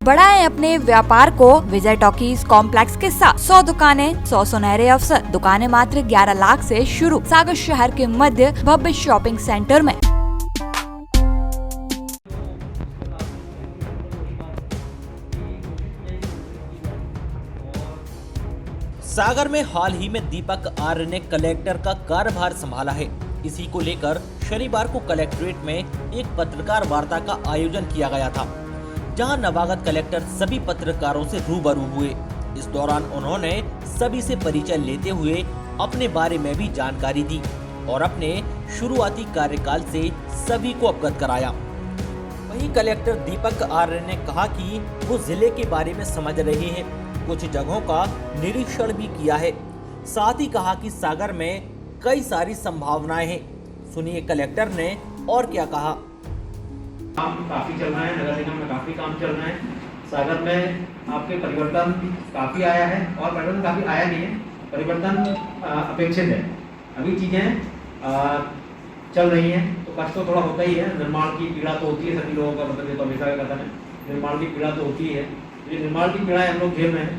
बढ़ाएं अपने व्यापार को विजय टॉकीज कॉम्प्लेक्स के साथ 100 दुकानें, 100 सुनहरे अवसर। दुकानें मात्र 11 लाख से शुरू। सागर शहर के मध्य भव्य शॉपिंग सेंटर में। सागर में हाल ही में दीपक आर्य ने कलेक्टर का कार्यभार संभाला है। इसी को लेकर शनिवार को कलेक्ट्रेट में एक पत्रकार वार्ता का आयोजन किया गया था, जहां नवागत कलेक्टर सभी पत्रकारों से रूबरू हुए। इस दौरान उन्होंने सभी से परिचय लेते हुए अपने बारे में भी जानकारी दी और अपने शुरुआती कार्यकाल से सभी को अवगत कराया। वहीं कलेक्टर दीपक आर्य ने कहा कि वो जिले के बारे में समझ रहे हैं, कुछ जगहों का निरीक्षण भी किया है। साथ ही कहा कि सागर में कई सारी संभावनाएं हैं। सुनिए कलेक्टर ने और क्या कहा। काम काफ़ी चल रहा है, नगर निगम में काफ़ी काम चल रहा है। सागर में आपके परिवर्तन काफ़ी आया है और परिवर्तन काफ़ी आया नहीं है, परिवर्तन अपेक्षित है। अभी चीज़ें चल रही हैं तो कष्ट तो थोड़ा होता ही है। निर्माण की पीड़ा तो होती है सभी लोगों का, मतलब ये तो हमेशा का कथन है, निर्माण की पीड़ा तो होती है। ये निर्माण की पीड़ा हम लोग झेल रहे हैं।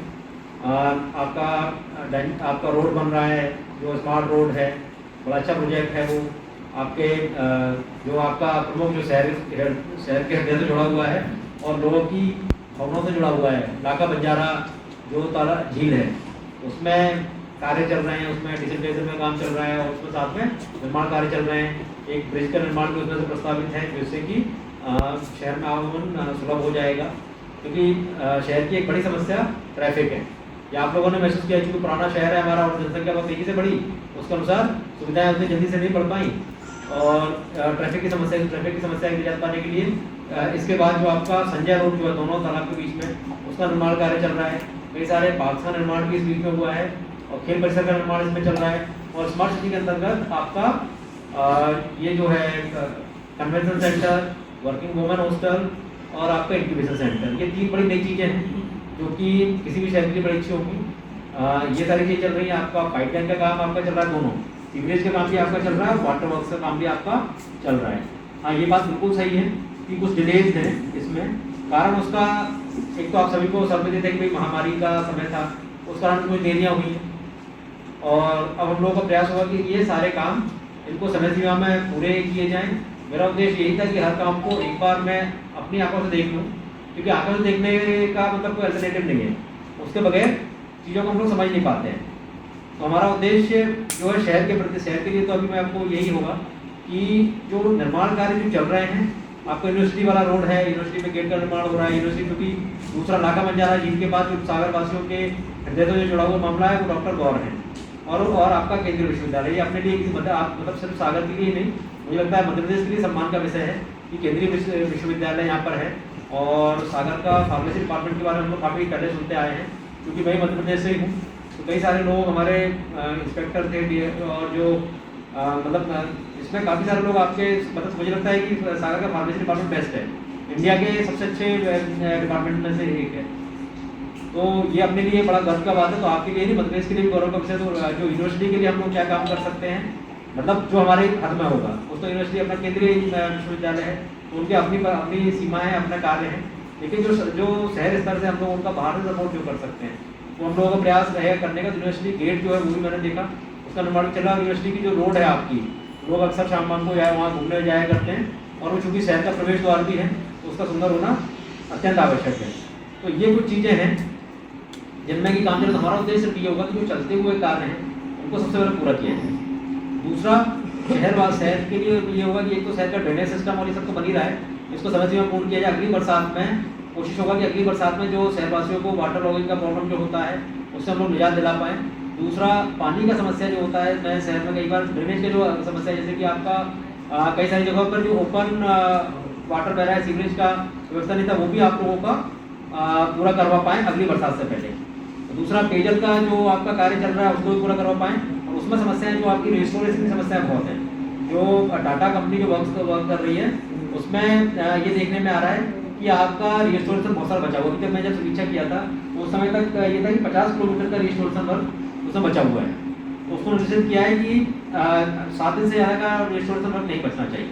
आपका रोड बन रहा है, जो स्मार्ट रोड है, बड़ा अच्छा प्रोजेक्ट है। वो आपके जो आपका प्रमुख जो शहर के हृदय से जुड़ा हुआ है और लोगों की भावनाओं से जुड़ा हुआ है, लाका बंजारा जो ताला झील है, उसमें कार्य चल रहे हैं। उसमें डिजिटलाइजेशन में काम चल रहा है और उसमें साथ में निर्माण कार्य चल रहे हैं। एक ब्रिज का निर्माण भी उसमें से प्रस्तावित है, जिससे कि शहर में आवागमन सुलभ हो जाएगा, क्योंकि शहर की एक बड़ी समस्या ट्रैफिक है। या आप लोगों ने महसूस किया, क्योंकि पुराना शहर है हमारा और जनसंख्या बहुत तेजी से बढ़ी, उसके अनुसार सुविधाएं उतनी जल्दी से नहीं बढ़ पाई और ट्रैफिक की समस्या की निजात पाने के लिए इसके बाद जो आपका संजय रोड जो है दोनों तालाब के बीच में, उसका निर्माण कार्य चल रहा है। कई सारे पार्क का निर्माण भी इस बीच में हुआ है और खेल परिसर का निर्माण इसमें चल रहा है। और स्मार्ट सिटी के अंतर्गत आपका ये जो है convention centre, working women hostel और आपका इंक्यूबेशन सेंटर, ये 3 बड़ी नई चीज़ें हैं जो कि किसी भी शहर के लिए बड़ी अच्छी होगी। ये सारी चीज़ें चल रही हैं। आपका पाइपलाइन का काम आपका चल रहा है, दोनों सीवरेज का काम भी आपका चल रहा है, वाटर वर्क्स का काम भी आपका चल रहा है। हाँ, ये बात बिल्कुल सही है कि कुछ डिलेज हैं इसमें। कारण उसका एक तो आप सभी को सर्वे देते हैं कि भाई महामारी का समय था, उस कारण कुछ देरियाँ हुई हैं और अब हम लोगों का प्रयास होगा कि ये सारे काम इनको समय सीमा में पूरे किए जाएँ। मेरा उद्देश्य यही था कि हर काम को एक बार मैं अपनी आंखों से देख लूँ, क्योंकि आंखों से देखने का मतलब कोई अल्टरनेटिव नहीं है, उसके बगैर चीज़ों को हम लोग समझ नहीं पाते हैं। तो हमारा उद्देश्य जो है शहर के प्रति, शहर के लिए तो अभी मैं आपको यही होगा कि जो निर्माण कार्य जो चल रहे हैं, आपको यूनिवर्सिटी वाला रोड है, यूनिवर्सिटी में गेट का निर्माण हो रहा है। यूनिवर्सिटी क्योंकि दूसरा लाका बंजारा झील के बाद जो सागर वासियों के हृदय से जो जुड़ा हुआ मामला है वो डॉक्टर गौर है और आपका केंद्रीय विश्वविद्यालय। ये अपने लिए किसी मतलब सिर्फ सागर के लिए नहीं, मुझे लगता है मध्य प्रदेश के लिए सम्मान का विषय है कि केंद्रीय विश्वविद्यालय यहाँ पर है। और सागर का फार्मेसी डिपार्टमेंट के बारे में हम लोग काफ़ी पहले सुनते आए हैं, क्योंकि मैं मध्य प्रदेश से ही हूँ। तो कई सारे लोग हमारे इंस्पेक्टर थे और जो मतलब इसमें काफ़ी सारे लोग आपके, मतलब मुझे लगता है कि सागर का फार्मेसी डिपार्टमेंट बेस्ट है, इंडिया के सबसे अच्छे डिपार्टमेंट में से एक है। तो ये अपने लिए बड़ा गर्व का बात है। तो आपके लिए नहीं, मध्य प्रदेश के लिए गौरव का विषय। तो जो यूनिवर्सिटी के लिए हम लोग क्या काम कर सकते हैं, मतलब जो हमारे हद में होगा, वो तो यूनिवर्सिटी अपना केंद्रीय विश्वविद्यालय है, तो उनकी अपनी सीमाएँ, अपना कार्य है। लेकिन जो शहर स्तर से हम लोग उनका बाहर से सपोर्ट जो कर सकते हैं, तो हम लोगों का प्रयास रहेगा करने का। यूनिवर्सिटी गेट जो है वो भी मैंने देखा, उसका निर्माण चल रहा है। यूनिवर्सिटी की जो रोड है आपकी, लोग अक्सर शाम को वहाँ घूमने जाया करते हैं और वो चूँकि शहर का प्रवेश द्वार भी है, तो उसका सुंदर होना अत्यंत आवश्यक है। तो ये कुछ चीज़ें हैं जिनमें कि काम चल रहा है। हमारा उद्देश्य सिर्फ ये होगा कि जो चलते हुए कार्य हैं उनको सबसे पहले पूरा किया जाए। दूसरा, शहर के लिए ये होगा कि एक तो शहर का ड्रेनेज सिस्टम और ये सब तो बन ही रहा है, इसको समय सीमा पूर्ण किया जाए। अगली बरसात में कोशिश होगा कि अगली बरसात में जो शहरवासियों को वाटर लॉगिंग का प्रॉब्लम जो होता है उससे हम लोग निजात दिला पाएँ। दूसरा, पानी का समस्या जो होता है, मैं शहर में कई बार ड्रेनेज की जो समस्या है, जैसे कि आपका कई सारी जगहों पर जो ओपन वाटर बह रहा है, सीवरेज का व्यवस्था नहीं था, वो भी आप लोगों का पूरा करवा पाएँ अगली बरसात से पहले। तो दूसरा, पेयजल का जो आपका कार्य चल रहा है उसको भी पूरा करवा पाएँ। और उसमें समस्याएँ जो आपकी रिस्टोरेशन की समस्याएँ बहुत हैं, जो टाटा कंपनी जो वर्क कर रही है उसमें ये देखने में आ रहा है कि आपका रिस्टोरेशन बहुत सारा बचा हुआ है। जब मैं समीक्षा किया था उस समय तक ये था कि 50 किलोमीटर का रिस्टोरेशन वर्क उसमें बचा हुआ है। तो उसको निर्देशित किया है कि 7 दिन से ज़्यादा का रिस्टोरेशन वर्क नहीं बचना चाहिए।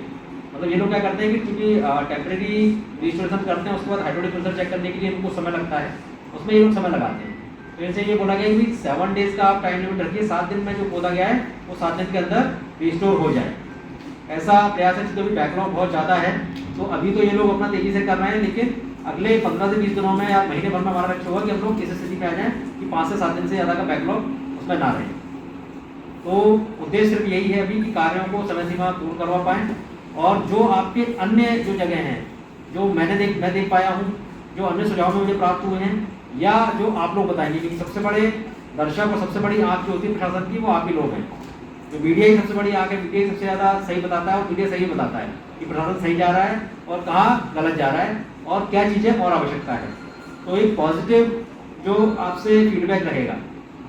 मतलब ये लोग क्या करते हैं कि चूँकि टेम्प्रेरी रजिस्ट्रेशन करते हैं, उसके बाद हाइड्रोलिक प्रेशर चेक करने के लिए इनको समय लगता है, उसमें ये लोग समय लगाते हैं। तो इनसे ये बोला गया कि 7 डेज़ का आप टाइम लिमिट रखिए, 7 दिन में जो खोदा गया है वो 7 दिन के अंदर रिस्टोर हो जाए, ऐसा प्रयास है। क्योंकि बैकलॉग बहुत ज़्यादा है, तो अभी तो ये लोग अपना तेज़ी से कर रहे हैं, लेकिन अगले 15 से 20 दिनों में या महीने भर में हमारा लक्ष्य होगा कि हम लोग इस स्थिति में आ जाएँ कि 5 से 7 दिन से ज़्यादा का बैकलॉग उसमें ना रहे। तो उद्देश्य सिर्फ यही है अभी कि कार्यों को समय सीमा पूर्ण करवा पाएँ, और जो आपके अन्य जो जगह हैं, जो मैं देख पाया हूँ, जो अन्य सुझाव में मुझे प्राप्त हुए हैं, या जो आप लोग बताएंगे, कि सबसे बड़े दर्शक और सबसे बड़ी आँख जो होती है प्रशासन की, वो आप ही लोग हैं। तो मीडिया ही सबसे बड़ी आँख है, मीडिया ही सबसे ज़्यादा सही बताता है, और मीडिया सही बताता है कि प्रशासन सही जा रहा है और कहाँ गलत जा रहा है और क्या चीज़ें और आवश्यकता है। तो एक पॉजिटिव जो आपसे फीडबैक रहेगा,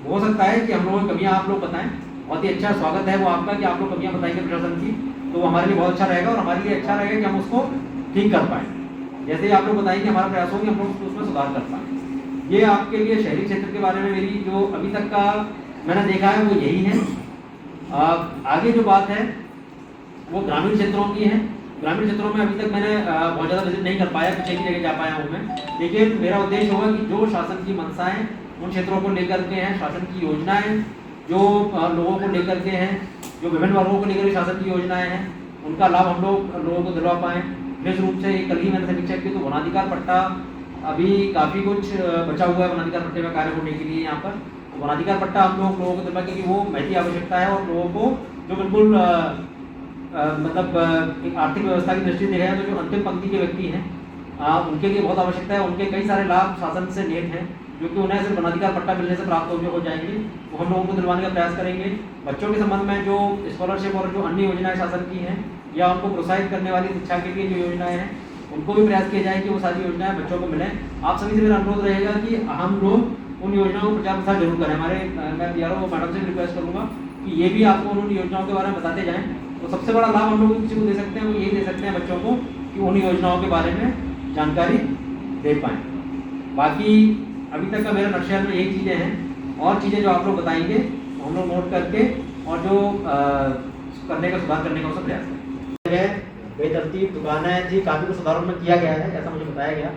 हो सकता है कि हम लोगों की कमियाँ आप लोग बताएं। बहुत ही अच्छा स्वागत है वो आपका कि आप लोग कमियाँ बताएंगे प्रशासन की, तो हमारे लिए बहुत अच्छा रहेगा, और हमारे लिए अच्छा रहेगा कि हम उसको ठीक कर पाएँ। जैसे ही आप लोग बताएंगे हमारा प्रयास होगा कि हम लोग उसमें सुधार कर पाएँ। ये आपके लिए शहरी क्षेत्र के बारे में मेरी जो अभी तक का मैंने देखा है वो यही है। आगे जो बात है वो ग्रामीण क्षेत्रों की है। ग्रामीण क्षेत्रों में अभी तक मैंने बहुत ज़्यादा विजिट नहीं कर पाया, कुछ एक ही जगह जा पाया हूँ मैं, लेकिन मेरा उद्देश्य होगा कि जो शासन की मंशाएं उन क्षेत्रों को लेकर के हैं, शासन की योजनाएं जो लोगों को लेकर के हैं, जो विभिन्न वर्गों को लेकर के शासन की योजनाएं हैं, उनका लाभ हम लोगों को दिलवा पाएँ। विशेष रूप से कल ही मैंने समीक्षा की, तो वनाधिकार पट्टा अभी काफ़ी कुछ बचा हुआ है वनाधिकार पट्टे में कार्य होने के लिए यहाँ पर। तो वनाधिकार पट्टा हम लोगों को दिलवा, क्योंकि वो महती आवश्यकता है, और लोगों को जो बिल्कुल मतलब एक आर्थिक व्यवस्था की दृष्टि से देखा जाए तो जो अंतिम पंक्ति के व्यक्ति हैं उनके लिए बहुत आवश्यकता है। उनके कई सारे लाभ शासन से नेट हैं, जो कि उन्हें सिर्फ वनाधिकार पट्टा मिलने से प्राप्त हो जाएंगे, वो हम लोगों को दिलवाने का प्रयास करेंगे। बच्चों के संबंध में जो स्कॉलरशिप और जो अन्य योजनाएं शासन की हैं, या उनको प्रोत्साहित करने वाली शिक्षा के लिए जो योजनाएं हैं, उनको भी प्रयास किया जाए कि वो सारी योजनाएं बच्चों को मिलें। आप सभी से मेरा अनुरोध रहेगा कि हम लोग उन योजनाओं को प्रचार प्रसार जरूर करें। मैं BRO मैडम से रिक्वेस्ट करूँगा कि ये भी आपको उन योजनाओं के बारे में बताते जाएँ। तो सबसे बड़ा लाभ हम लोग किसी को दे सकते हैं, वो यही दे सकते हैं बच्चों को, कि उन योजनाओं के बारे में जानकारी दे पाएँ। बाकी अभी तक का मेरा नक्शल में यही चीज़ें हैं, और चीज़ें जो आप लोग बताएंगे हम लोग नोट करके, और जो करने का सुधार करने का उसका प्रयास करें। बेतरतीब दुकानें जी काफ़ी कुछ सुधारों में किया गया है, ऐसा मुझे बताया गया,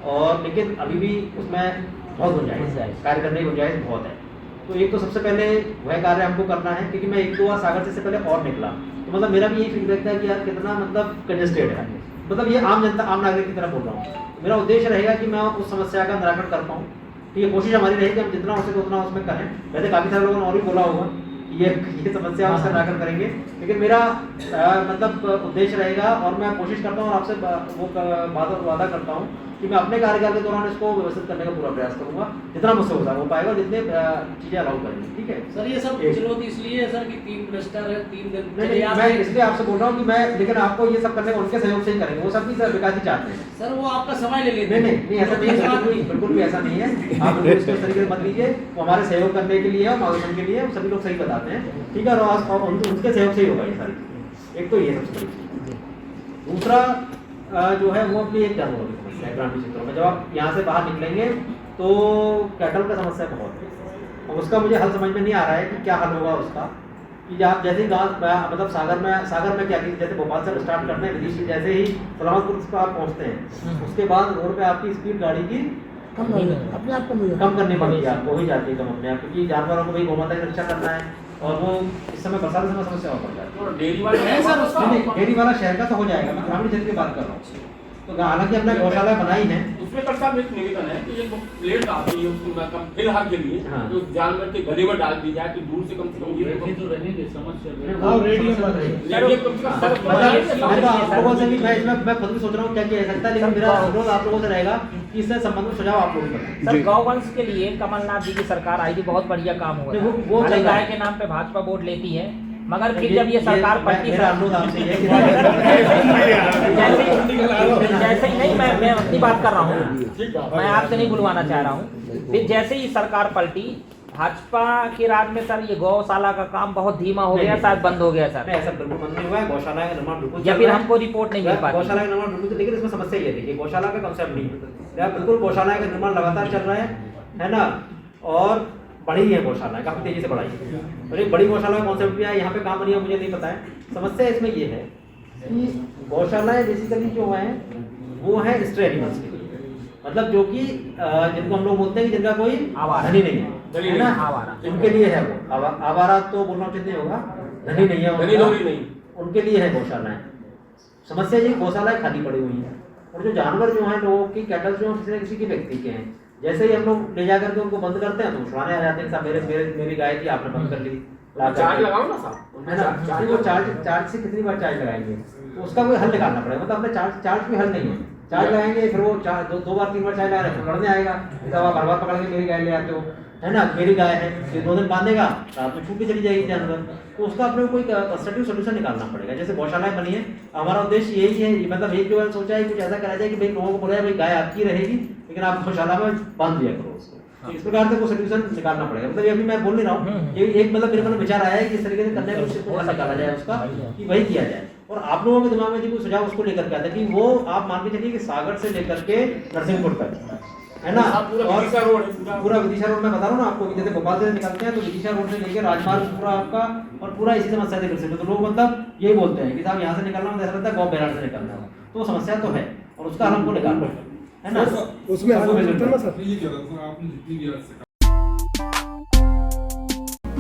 और लेकिन अभी भी उसमें बहुत गुंजाइश है, कार्य करने की गुंजाइश बहुत है। तो एक तो सबसे पहले वह कार्य हमको करना है, क्योंकि मैं 1-2 बार सागर से पहले और निकला, तो मतलब मेरा भी यही फीडबैक था कि यार कितना मतलब कंजेस्टेड है। मतलब ये आम जनता, आम नागरिक की तरह बोल रहा हूँ। मेरा उद्देश्य रहेगा कि मैं उस समस्या का निराकरण कर पाऊँ। तो ये कोशिश हमारी रहेगी कि हम जितना हो सके उतना उसमें करें। वैसे काफ़ी सारे लोगों ने और भी बोला होगा ये समस्या उसका निराकरण करेंगे, लेकिन मेरा मतलब उद्देश्य रहेगा, और मैं कोशिश करता हूँ और आपसे वो वादा करता हूँ कि मैं अपने कार्यकाल के दौरान इसको व्यवस्थित करने का पूरा प्रयास करूँगा, जितना मुझसे हो पाएगा, जितने चीज़ें अलाउ करेंगे। ठीक है सर, ये सब चुनौती इसलिए है सर कि 3 क्लस्टर है, 3 दिन मैं इसलिए आपसे बोल रहा हूँ कि मैं, लेकिन आपको ये सब करने को उनके सहयोग से ही करेंगे, वो सब भी विकास ही चाहते हैं। सर वो आपका समय ले लेते हैं। नहीं ऐसा नहीं है, बिल्कुल भी ऐसा नहीं है। आप लोग इसको इस तरीके से मत लीजिए, वो हमारे सहयोग करने के लिए, मार्गदर्शन के लिए सभी लोग सही बताते हैं। ठीक है, और उनके सहयोग से ही होगा ये सारी चीज़ें। एक तो ये सबसे बड़ी, दूसरा जो है वो अपनी एक जानवरों की समस्या है ग्रामीण क्षेत्रों में। जब आप यहाँ से बाहर निकलेंगे तो कैटल का समस्या बहुत है, और उसका मुझे हल समझ में नहीं आ रहा है कि क्या हल होगा उसका। कि आप जैसे ही गाँव मतलब सागर में क्या कि जैसे भोपाल से स्टार्ट करते हैं, विदिशा जैसे ही सलामतपुर पर आप पहुँचते हैं, उसके बाद रोड पे आपकी स्पीड गाड़ी की अपने आप कम करनी पड़ती है, आपको ही जाती है कम अपने आप, क्योंकि जानवरों को भी गौमाता की रक्षा करना है, और वो इस समय बरसात समय समस्या हो पड़ जाती है। डेयरी वाला है सर उसका? डेयरी वाला शहर का तो हो जाएगा, मैं ग्रामीण क्षेत्र की बात कर रहा हूँ। तो हालांकि हमने गौशाला बनाई है, उसमें कल साहब एक निवेदन है कि ये प्लेट आती है उसकी मतलब फिलहाल के लिए हाँ। जो जानवर के गले में डाल दी जाए तो दूर से कम ये तो रहने दे समस्या। आप लोगों से भी मैं खुद भी सोच रहा हूँ क्या किया जा सकता है, लेकिन मेरा अनुरोध आप लोगों से रहेगा कि इससे संबंधित में सुझाव आप लोग बताएं। सर गौवंश के लिए कमलनाथ जी की सरकार आई थी, बहुत बढ़िया काम हुआ वो था। चल रहा है। गाय के नाम पे भाजपा वोट लेती है, मगर फिर जब ये सरकार पलटी, मेरा अनुरोध आपसे ये है जैसे ही नहीं, मैं अपनी बात कर रहा हूँ, मैं आपसे नहीं बुलवाना चाह रहा हूँ। फिर जैसे ही सरकार पलटी भाजपा के राज में सर ये गौशाला का काम बहुत धीमा हो गया, शायद बंद हो गया सर। ऐसा बिल्कुल बंद नहीं हुआ है, गौशाला का निर्माण बिल्कुल, या फिर हमको रिपोर्ट नहीं मिल पाती गौशाला का निर्माण बिल्कुल, लेकिन इसमें समस्या ये देखिए, गौशाला का कंसेप्ट नहीं है बिल्कुल, गौशाला का निर्माण लगातार चल रहा है ना, और बढ़ी है गौशाला काफी तेजी से बढ़ाई है, और एक बड़ी गौशाला का कॉन्सेप्ट भी है, यहाँ पे काम बनी है मुझे नहीं पता है। समस्या इसमें ये है कि गौशालाएं बेसिकली जो हैं वो है स्ट्रे एनिमल्स के लिए, मतलब जो कि जिनको हम लोग बोलते हैं कि जिनका कोई आवारा। धनी नहीं है ना, आवारा। उनके लिए है वो। आवारा तो बोलना उचित नहीं होगा, धनी नहीं है धनी उनका, लोग नहीं। उनके लिए है गौशालाएं। समस्या ये गौशालाएं खाली पड़ी हुई हैं और जो जानवर जो हैं लोगों की कैटल जो किसी न किसी के व्यक्ति के हैं, जैसे ही हम लोग ले जाकर के उनको बंद करते हैं तो छुड़ाने आ जाते हैं, साहब मेरी गाय थी आपने बंद कर ली, चार्ज लगाओ ना साहब, है ना। वो चार्ज से कितनी बार चार्ज लगाएंगे, तो उसका कोई हल निकालना पड़ेगा। मतलब अपने चार्ज भी हल नहीं है, चार्ज लगाएंगे फिर वो दो बार 3 बार चार्ज लगा रहे हैं, लड़ने आएगा, आप हर बार पकड़ के मेरी गाय ले आते हो, है ना, मेरी गाय है, फिर 2 दिन बांधेगा, रात में छूट के चली जाएगी जानवर। तो उसका अपने को कोई कंस्ट्रक्टिव सोल्यूशन निकालना पड़ेगा। जैसे गौशालाएं बनी है, हमारा उद्देश्य यही है, मतलब एक जो है सोचा है कुछ ऐसा करा जाए कि भाई लोगों को बोला भाई गाय आपकी रहेगी लेकिन आप गौशाला में बांध दिया करो उसको। इस प्रकार से वो सोल्यूशन निकालना पड़ेगा। मतलब ये अभी मैं बोल नहीं रहा हूँ, ये एक मतलब मेरे मन में विचार आया है कि इस तरीके से करने का कुछ निकाला जाए उसका, कि वही किया जाए। और आप लोगों के दिमाग में जो सुझाव उसको लेकर के आता है कि वो आप मान के चलिए कि सागर से लेकर के नरसिंहपुर तक, है ना, और पूरा विदिशा रोड मैं बता रहा हूँ ना आपको, जैसे भोपाल से निकलते हैं तो विदिशा रोड से लेकर राजमार्ग पूरा आपका, और पूरा इसी समस्या से ग्रसित है। तो लोग मतलब यही बोलते हैं कि साहब यहाँ से निकलना हो, ऐसा लगता है गाँव बैराड़ से निकलना हो, तो वो समस्या तो है और उसका हल हमको निकालना है ना। उसमें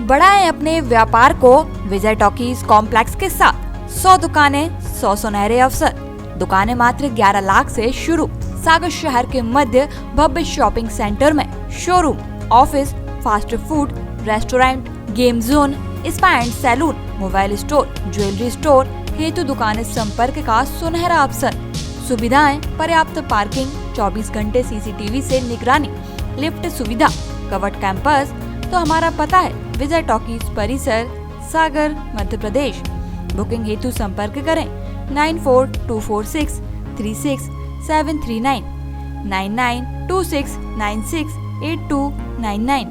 बढ़ाएं अपने व्यापार को विजय टॉकीज कॉम्प्लेक्स के साथ। 100 दुकानें, 100 सुनहरे अवसर। दुकानें मात्र 11 लाख से शुरू। सागर शहर के मध्य भव्य शॉपिंग सेंटर में showroom, office, fast food, restaurant, game zone, spa and salon, mobile store, jewellery store हेतु दुकानें संपर्क का सुनहरा अवसर। सुविधाएं, पर्याप्त पार्किंग, 24 घंटे सीसीटीवी से निगरानी, लिफ्ट सुविधा, कवर्ड कैंपस। तो हमारा पता है विजय टॉकीज परिसर, सागर, मध्य प्रदेश। बुकिंग हेतु संपर्क करें 9424636739 9926968299।